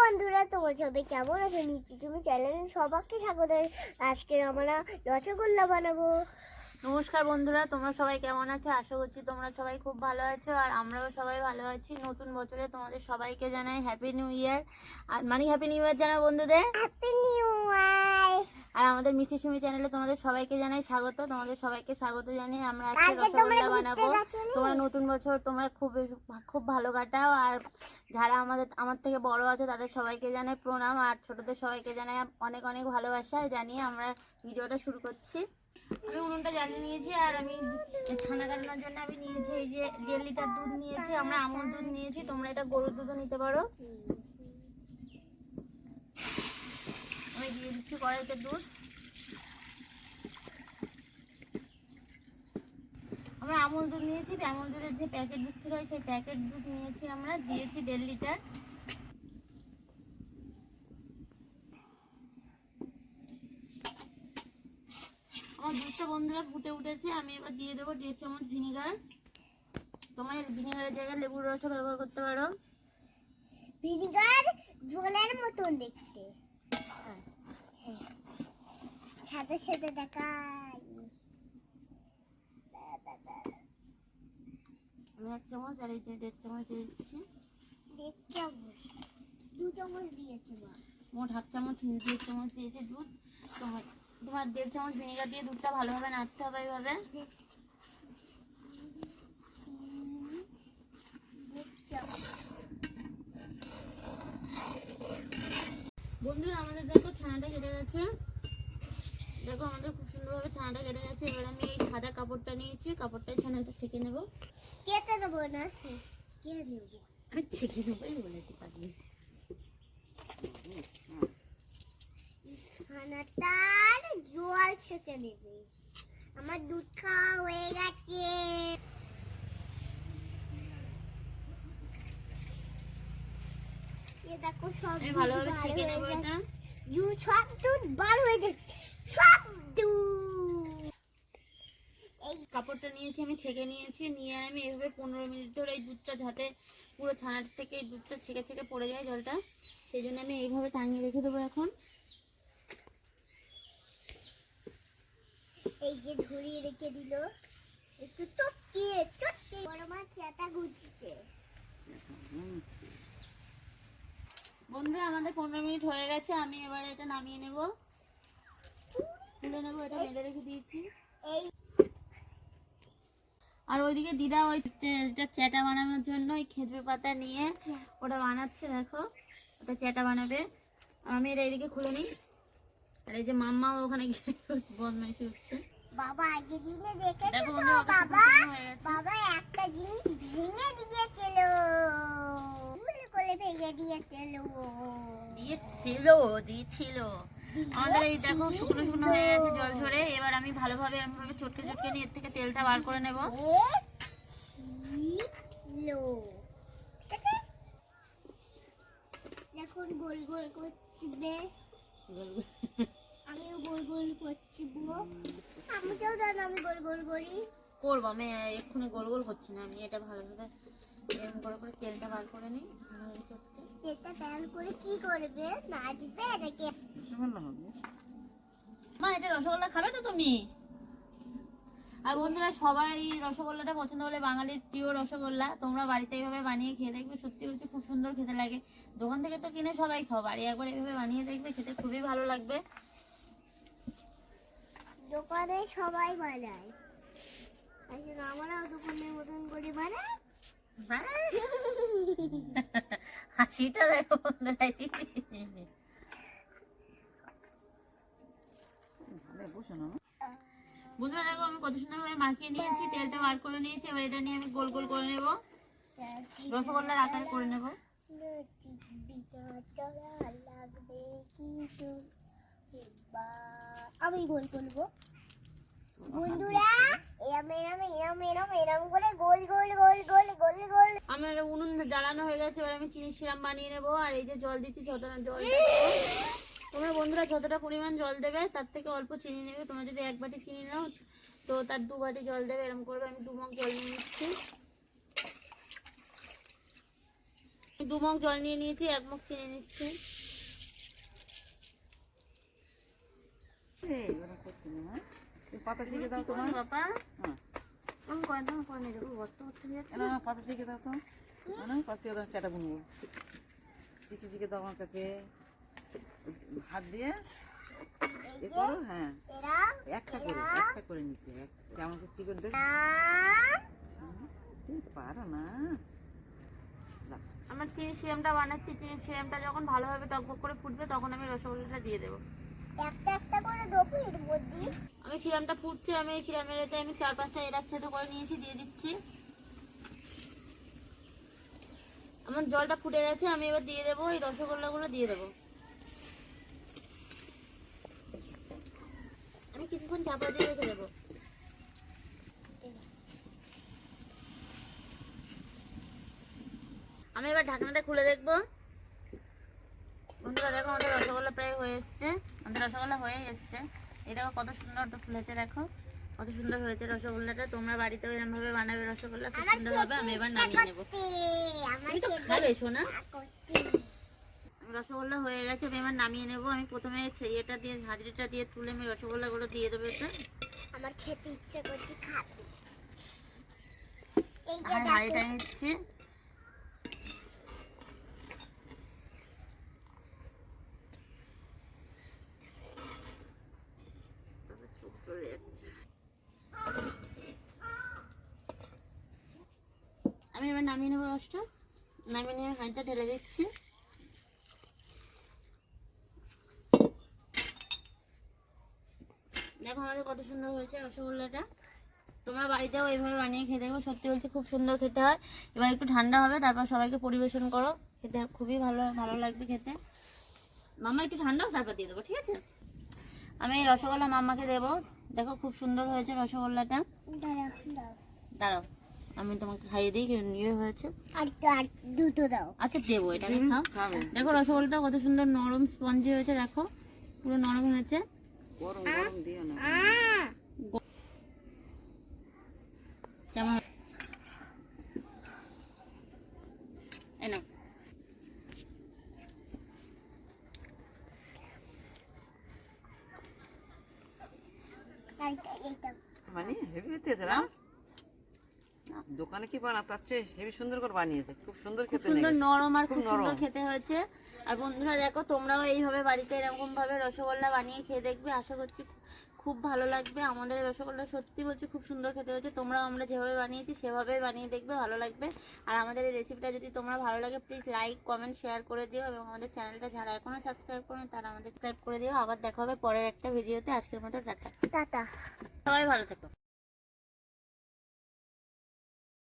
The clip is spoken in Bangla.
বন্ধুরা, তোমার সবাই কেমন আছে? মিষ্টি তুমি চ্যানেলে সবাইকে স্বাগত। আজকে আমরা রসগোল্লা বানাবো। নমস্কার বন্ধুরা, তোমরা সবাই কেমন আছো? আশা করছি তোমরা সবাই খুব ভালো আছো, আর আমরাও সবাই ভালো আছি। নতুন বছরে তোমাদের সবাইকে জানাই হ্যাপি নিউ ইয়ার। আর হ্যাপি নিউ ইয়ার জানা বন্ধুদের, হ্যাপি নিউ ইয়ার। আর আমাদের মিষ্টি সুমি চ্যানেলে তোমাদের সবাইকে জানাই স্বাগত। তোমাদের সবাইকে স্বাগত জানিয়ে আমরা আজকে রসগোল্লা বানাবো। তোমরা নতুন বছর তোমরা খুব ভালো কাটাও। আর যারা আমার থেকে বড় আছে তাদের সবাইকে জানাই প্রণাম, আর ছোটদের সবাইকে জানাই অনেক অনেক ভালোবাসা জানিয়ে আমরা ভিডিওটা শুরু করছি। আমি উনুনটা জ্বালিয়ে নিয়েছি, আর আমি ছানা কাটানোর জন্য আমি নিয়েছি এই যে 1.5 লিটার দুধ নিয়েছি। আমরা আমুল দুধ নিয়েছি, তোমরা এটা গরুর দুধও নিতে পারো। আমি দিয়ে দিচ্ছি কড়াইতে দুধ। আমরা আমুল দুধ নিয়েছি, আমুল দুধের যে প্যাকেট বিক্রি হয় সেই প্যাকেট দুধ নিয়েছি, আমরা দিয়েছি 1.5 লিটার। আমার দুধটা বন্ধুরা ফুটে উঠেছে, আমি এবার দিয়ে দেবো 1.5 চামচ ভিনিগার। তোমরা ভিনিগারের জায়গায় লেবুর রসও ব্যবহার করতে পারো। ভিনিগার ঝোলের মতন দেখতে, সাথে সাথে দেখাই। আমি 1 চামচ আর এই যে 1.5 চামচ দিয়ে দিচ্ছি। 1.5 চামচ, 2 চামচ দিয়েছি মা। মোট 1/2 চামচ 1.5 চামচ দিয়েছি দুধ। তোমার 1.5 চামচ ভিনিগার দিয়ে দুধটা ভালোভাবে নাড়তে হবে এইভাবে। বন্ধুরা আমাদের দেখো ছানাটা কেটে গেছে, দেখো আমাদের খুব সুন্দরভাবে ছানাটা কেটে গেছে। এবার আমি এই সাদা কাপড়টা নিয়েছি, কাপড়টায় ছানাটা ছেঁকে নেবো। কেটে দেবো না, কে দেবো? আমি ছেঁকে নেবোই বলেছি পাগলি। ছানাটার জল ছেঁকে নেবে। আমার দুধ খাওয়া হয়ে গেছে। এ দেখো সব আমি ভালোভাবে ছেঁকে নেবো এটা। সব দুধ বার হয়ে গেছে, সব দুধ। এই কাপড়টা নিয়েছি, আমি ছেঁকে নিয়েছি, নিয়ে আমি এভাবে 15 মিনিট ধরে এই দুধটা যাতে পুরো ছানার থেকে এই দুধটা ছেঁকে ছেঁকে পড়ে যায় জলটা, সেই জন্য আমি এইভাবে টাঙিয়ে রেখে দেবো। এখন এই যে ধরিয়ে রেখে দিল, একটু চটকিয়ে চটকি বড় মাছ চেটা ঘুরছে। বন্ধুরা আমাদের 15 মিনিট হয়ে গেছে, আমি এবার এটা নামিয়ে নেব, তুলে নেবো। এটা বেঁধে রেখে দিয়েছি। এই আর ওইদিকে দিদা ওইটা চ্যাটা বানানোর জন্য ওই খেজুর পাতা নিয়ে ওটা বানাচ্ছে, দেখো ওটা চ্যাটা বানাবে। আমি এটা এইদিকে খুলে নিই। আর এই যে মাম্মা ওখানে গিয়ে বদমাইশি হচ্ছে। বাবা আগে দিনে দেখেছো দেখো তো, বন্ধুরা বাবা হয়ে গেছে। বাবা একটা জিনিস ভেঙে দিয়েছিল, ভুল করে ভেঙে দিয়েছিল। দিয়েছিল। আমাদের এই দেখো শুকনো শুকনো হয়ে গেছে জল ঝরে। এবার আমি ভালোভাবে এমনভাবে চটকে চটকে নিয়ে এর থেকে তেলটা বার করে নেব। এখন গোল গোল করছি, আমিও গোল গোল করছি। আমাকেও জানো আমি গোল গোল করি। করবো আমি এক্ষুনি গোল গোল করছি না, আমি এটা ভালোভাবে এরকম করে করে তেলটা বার করে নিই। ভালোভাবে চটকে তেলটা বার করে কি করবে? নাচবে নাকি? মা এটা রসগোল্লা খাবে তো তুমি? আর বন্ধুরা সবাই রসগোল্লাটা পছন্দ হলে, বাঙালির প্রিয় রসগোল্লা, তোমরা বাড়িতে এইভাবে বানিয়ে খেয়ে দেখবে। সত্যি বলছি খুব সুন্দর খেতে লাগে। দোকান থেকে তো কিনে সবাই খাও, বাড়ি একবার এইভাবে বানিয়ে দেখবে, খেতে খুবই ভালো লাগবে। দোকানে সবাই বানায়, আসলে আমরাও দোকানের মতন করে বানাই। হাসিটা দেখো বন্ধুরা। বন্ধুরা দেখো আমি কত সুন্দরভাবে মাখিয়ে নিয়েছি, তেলটা বার করে নিয়েছি। এবার এটা নিয়ে আমি গোল গোল করে নেব, রসগোল্লার আকারে করে নেব। আমি গোল করবো বন্ধুরা, এরম এরম এরম এরম এরম করে গোল গোল গোল গোল গোল গোল। আমার উনুন জ্বালানো হয়ে গেছে, এবার আমি চিনির সিরাপ বানিয়ে নেবো। আর এই যে জল দিচ্ছি, যতটা জল তোমরা বন্ধুরা যতটা পরিমাণ জল দেবে তার থেকে অল্প চিনি নেবে। তোমরা যদি 1 বাটি চিনি নাও তো তার 2 বাটি জল দেবে, এরকম করবে। আমি 2 মগ জল নিয়ে নিচ্ছি। 2 মগ জল নিয়ে নিয়েছি, 1 মগ চিনি নিচ্ছি। পাতা চিকে দাও তোমার বাবা। হ্যাঁ আমি করে দাও, করে নিয়ে যাবো, বস্তা করতে যাচ্ছে। পাতা চিকে দাও তো, পাতা চিকে দাও, চাটা বুনবো। চিকে চিকে দাও আমার কাছে, হাত দিয়ে এ করো। হ্যাঁ একটা করে নিতে, কেমন করে চিকন দেখ। তুমি পারো না। আমার চিনি সিরামটা বানাচ্ছি, চিনি সিরামটা যখন ভালোভাবে টকবক করে ফুটবে তখন আমি রসগোল্লাটা দিয়ে দেবো। একটা করে দেবো এর মধ্যে। আমি সিরামটা ফুটছে, আমি সিরামের এতে আমি 4-5টা এলাচ থেতো করে নিয়েছি, দিয়ে দিচ্ছি। আমার জলটা ফুটে গেছে, আমি এবার দিয়ে দেবো এই রসগোল্লাগুলো দিয়ে দেবো। আমি কিছুক্ষণ চাপা দিয়ে রেখে দেবো। আমি এবার ঢাকনাটা খুলে দেখবো। বন্ধুরা দেখো, আমাদের রসগোল্লা প্রায় হয়ে এসছে, আমাদের রসগোল্লা হয়ে এসছে। এটাও কত সুন্দর ফুলেছে, দেখো কত সুন্দর হয়েছে রসগোল্লাটা। তোমরা বাড়িতেও এরকম ভাবে বানাবে রসগোল্লা, খুব সুন্দর হবে। আমি এবার নামিয়ে নেবো। তুমি তো খাবে সোনা। রসগোল্লা হয়ে গেছে, আমি এবার নামিয়ে নেবো। আমি প্রথমে এটা দিয়ে ঝাঁঝরিটা দিয়ে তুলে আমি রসগোল্লাগুলো দিয়ে দেবো। এটা আমার খেতে ইচ্ছে করছে, খাবে। হাঁড়িটা নিচ্ছি। আমি এবার নামিয়ে নেবো রসটা, নামিয়ে নিয়ে হাঁড়িটা ঢেলে দিচ্ছি। দেখো আমাদের কত সুন্দর হয়েছে রসগোল্লাটা। তোমরা বাড়িতেও এইভাবে বানিয়ে খেতে দেখো, সত্যি বলছি খুব সুন্দর খেতে হয়। এবার একটু ঠান্ডা হবে, তারপর সবাইকে পরিবেশন করো, খেতে খুবই ভালো লাগবে খেতে। মামা একটু ঠান্ডা হোক, তারপর দিয়ে দেবো, ঠিক আছে? আমি এই রসগোল্লা মাম্মাকে দেবো। দেখো খুব সুন্দর হয়েছে রসগোল্লাটা। দাঁড়াও আমি তোমাকে খাইয়ে দিই, ইয়ে হয়েছে। আর দুটো দাও। আচ্ছা দেবো, এটাকে খাও। দেখো রসগোল্লাটা কত সুন্দর নরম স্পঞ্জি হয়েছে, দেখো পুরো নরম হয়েছে। গরম গরম দিও না। কেমন এনো মানে হেভি হতেছে না? দোকানে কি বানাতো, তার চেয়ে হেভি সুন্দর করে বানিয়েছে, খুব সুন্দর খুব খেতে, সুন্দর নরম আর খুব সুন্দর নরম। খেতে হয়েছে। আর বন্ধুরা দেখো, তোমরাও এইভাবে বাড়িতে এরকম ভাবে রসগোল্লা বানিয়ে খেয়ে দেখবে, আশা করছি খুব ভালো লাগবে। আমাদের রসগোল্লা সত্যি বলছি খুব সুন্দর খেতে হয়েছে। তোমরাও আমরা যেভাবে বানিয়েছি সেভাবেই বানিয়ে দেখবে, ভালো লাগবে। আর আমাদের এই রেসিপিটা যদি তোমরা ভালো লাগে প্লিজ লাইক কমেন্ট শেয়ার করে দিও, এবং আমাদের চ্যানেলটা যারা এখনো সাবস্ক্রাইব করেন তারা আমাদের সাবস্ক্রাইব করে দিও। আবার দেখা হবে পরের একটা ভিডিওতে। আজকের মতো টাটা। টাটা। সবাই ভালো থেকো।